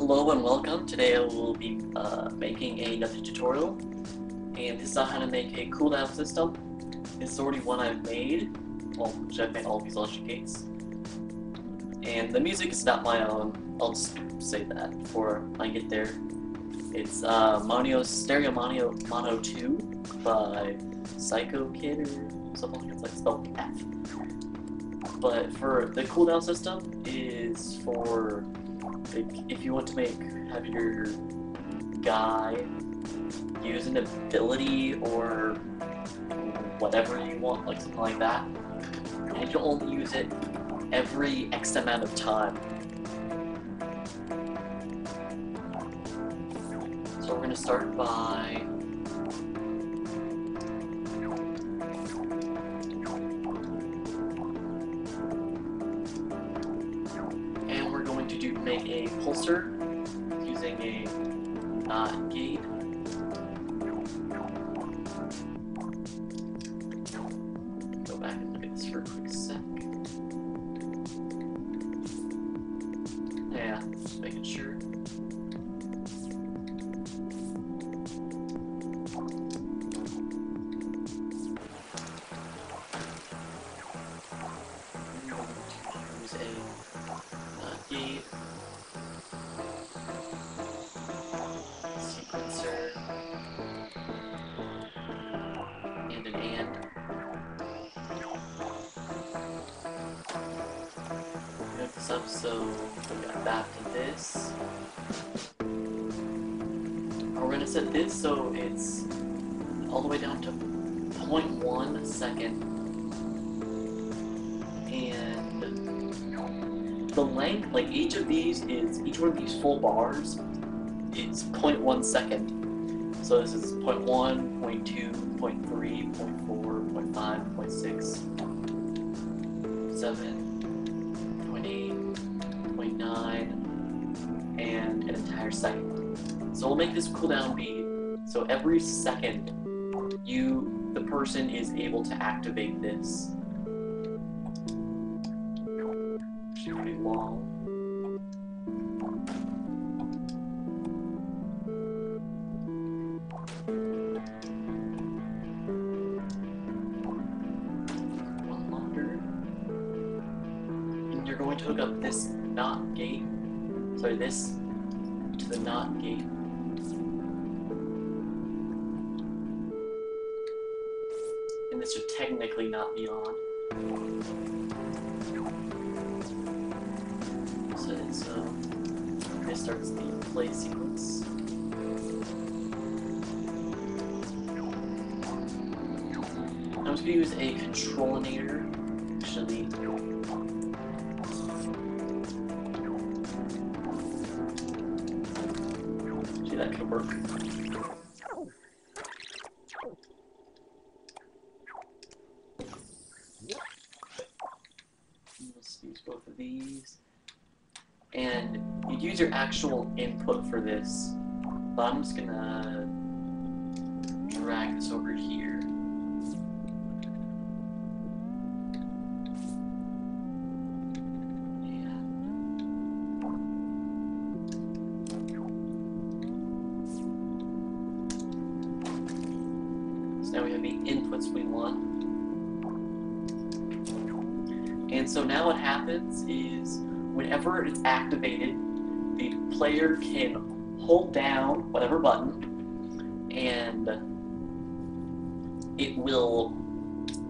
Hello and welcome. Today I will be making another tutorial, and this is on how to make a cooldown system. It's already one I've made, which I've made all these logic gates. And the music is not my own, I'll just say that before I get there. It's Stereo Mono 2 by Psycho Kid or something like that, it's spelled with F. But for the cooldown system is for if you want to have your guy use an ability or whatever you want, like something like that, and you can only use it every X amount of time. So we're going to start by make a pulsar using a NOT gate. Go back and look at this for a quick sec. Yeah, just making sure. Use a NOT gate. Sequencer and an AND. Hook this up so we got that to this. We're going to set this so it's all the way down to 0.1 second. And the length, like each one of these full bars, it's 0.1 second. So this is 0.1, 0.2, 0.3, 0.4, 0.5, 0.6, 7, 0.8, 0.9, and an entire second. So we'll make this cooldown be so every second the person is able to activate this. Should be long. You're going to hook up this NOT gate, this to the NOT gate. And this should technically not be on. So this starts the play sequence. I'm just going to use a controlinator, actually. That could work. Let's use both of these. And you'd use your actual input for this, but I'm just gonna drag this over here. Now we have the inputs we want. And so now what happens is whenever it's activated, the player can hold down whatever button and it will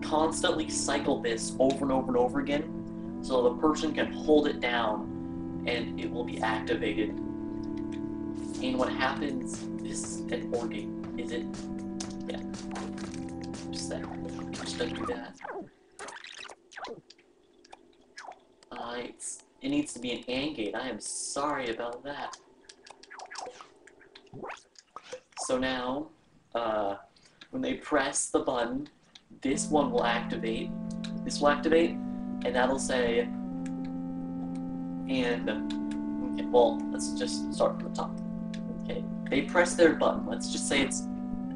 constantly cycle this over and over and over again, so the person can hold it down and it will be activated. And what happens, this is an OR gate, is it? Yeah. Just that. Just don't do that. It needs to be an AND gate. I am sorry about that. So now, when they press the button, this one will activate. This will activate, and that'll say, okay, well, let's just start from the top. Okay, they press their button. Let's just say it's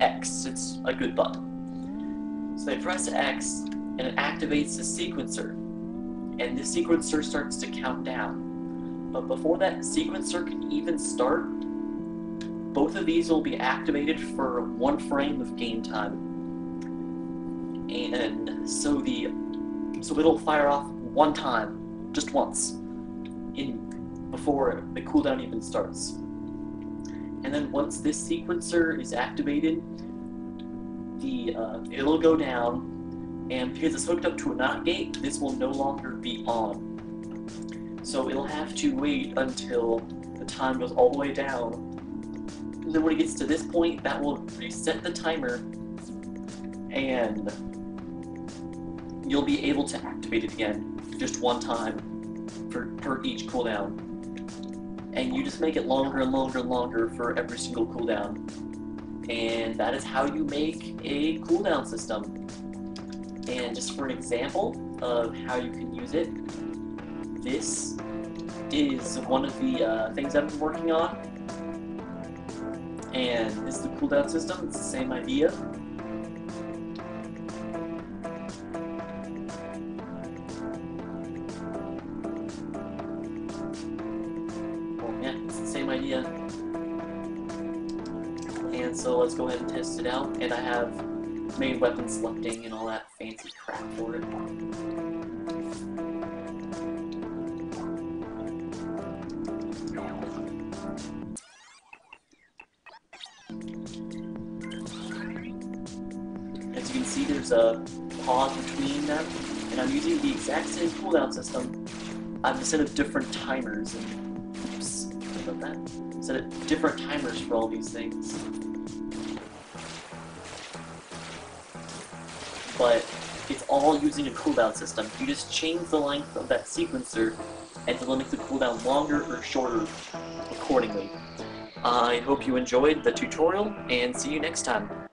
X. It's a good button. So they press X, and it activates the sequencer. And the sequencer starts to count down. But before that sequencer can even start, both of these will be activated for 1 frame of game time. And so it'll fire off 1 time, just once, before the cooldown even starts. And then once this sequencer is activated, it'll go down, and because it's hooked up to a NOT gate, this will no longer be on. So it'll have to wait until the time goes all the way down. And then when it gets to this point, that will reset the timer, and you'll be able to activate it again, just 1 time per each cooldown. And you just make it longer and longer and longer for every single cooldown. And that is how you make a cooldown system. And just for an example of how you can use it, this is one of the things I've been working on. And this is the cooldown system. It's the same idea. It's the same idea. And so let's go ahead and test it out. And I have made weapon selecting and all that fancy crap for it. As you can see, there's a pause between them, and I'm using the exact same cooldown system. I've set up different timers. Oops, sorry about that. Set up different timers for all these things. But it's all using a cooldown system. You just change the length of that sequencer and to make the cooldown longer or shorter accordingly. I hope you enjoyed the tutorial, and see you next time.